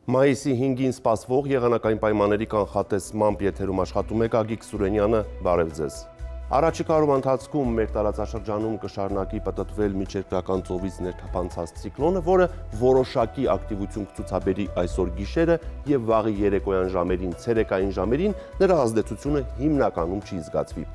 Մայիսի 5-ին սպասվող եղանակային պայմանների կանխատեսմամբ եթերում աշխատում է Գագիկ Սուրենյանը, բարև ձեզ։ Առաջիկա օրվա ընթացքում մեր տարածաշրջանում կշարունակի պտտվել միջերկրական ծովից ներթափանցած ցիկլոնը, որը որոշակի ակտիվություն կցուցաբերի այսօր գիշերը եւ վաղի երեկոյան ժամերին, ցերեկային ժամերին նրա ազդեցությունը հիմնականում չի զգացվի։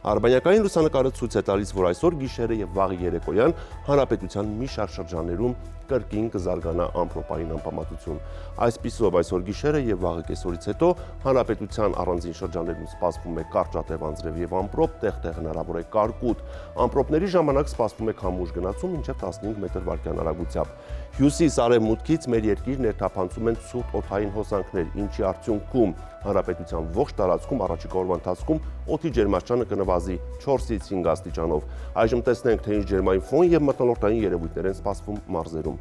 Արբանյակային լուսանկարը ցույց է տալիս, որ այսօր գիշերը եւ վաղի երեկոյան հանրապետության մի շարք շրջաններում կրկին կզարգանա ամպրոպային անպամատություն։ Այսպիսով այսօր գիշերը եւ վաղը կեսօրից հետո հանրապետության առանձին շրջաններում սպասվում է կարճատև անձրև եւ ամպրոպ, տեղ-տեղ հնարավոր է կարկուտ։ Ամպրոպների ժամանակ սպասվում է քամուշ գնացում մինչեւ 15 մետր/վայրկյան արագությամբ։ Հյուսիս-արևմուտքից մեր երկիր ներթափանցում են ցուրտ օդային հոսանքներ, ինչի արդյունքում հանրապետության ողջ տարածքում առաջիկա օրվա ընթացքում օդի ջերմաստիճանը կնվազի 4-ից 5 աստիճանով։ Այժմ տեսնենք, թե ինչ ջերմային ֆոն եւ մթնոլորտային երևույթներ են սպասվում մարզերում։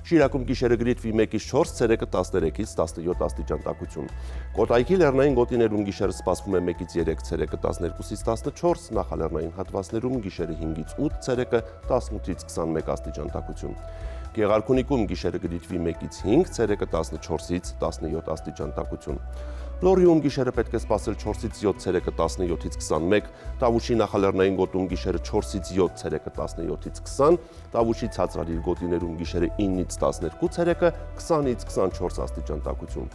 Շիրակում գիշերը գրիտվի 1-ից 4, ցերեկը 13-ից 17 աստիճան տաքություն։ Կոտայքի լեռնային գոտիներում գիշերը սպասվում է 1-ից 3, ցերեկը 12-ից 14, նախալեռնային հատվածներում գիշերը 5-ից 8, ցերեկը 18-ից 21 աստիճան տաքություն։ Գեղարքունիքում գիշերը գրիտվի 1-ից 5, ցերեկը 14-ից 17 աստիճան տաքություն։ Լոռիում գիշերը պետք է սպասել 4-ից 7, ցերեկը 17-ից 21, Տավուշի նախալեռնային գոտում գիշերը 4-ից 7, ցերեկը 17-ից 20, Տավուշի ցածրադիր գոտիներում գիշերը 9-ից 12, ցերեկը 20-ից 24 աստիճան տաքություն։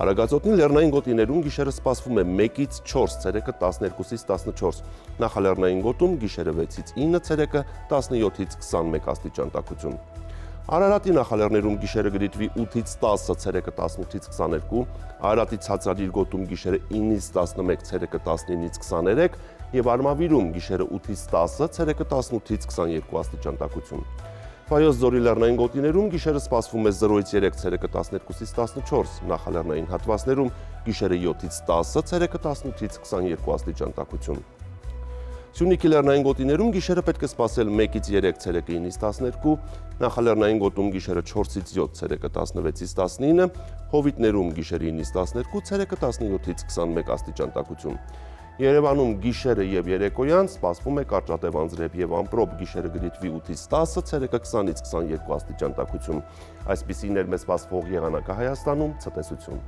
Արագածոտնի լեռնային գոտիներում գիշերը սպասվում է 1-ից 4, ցերեկը 12-ից 14, նախալեռնային գոտում գիշերը 6-ից 9, ցերեկը 17-ից 21 աստիճան տաքություն։ Արարատի նախալեռներում գիշերը գրիտվի 8-ից 10, ցերեկը 18-ից 22, Արարատի ցածրադիր գոտում գիշերը 9-ից 11, ցերեկը 19-ից 23 եւ Արմավիրում գիշերը 8-ից 10, ցերեկը 18-ից 22 աստիճան տաքություն։ Վայոց ձորի լեռնային գոտիներում գիշերը սպասվում է 0-ից 3, ցերեկը 12-ից 14, նախալեռնային հատվածներում գիշերը 7-ից 10, ցերեկը 18-ից 22 աստիճան տաքություն։ Սյունիքի լեռնային գոտիներում գիշերը պետք է սպասել 1-ից 3, ցերեկը 9-ից 12, նախալեռնային գոտում գիշերը 4-ից 7, ցերեկը 16-ից 19, Հովիտներում գիշերը 9-ից 12, ցերեկը 17-ից 21 աստիճան տաքություն։ Երևանում գիշերը եւ երեկոյան սպասվում է կարճատև անձրև եւ ամպրոպ, գիշերը գրիտվի 8-ից 10, ցերեկը 20-ից 22 աստիճան տաքություն։ Այսպիսին էր մեզ սպասվող եղանակը Հայաստանում, ցտեսություն։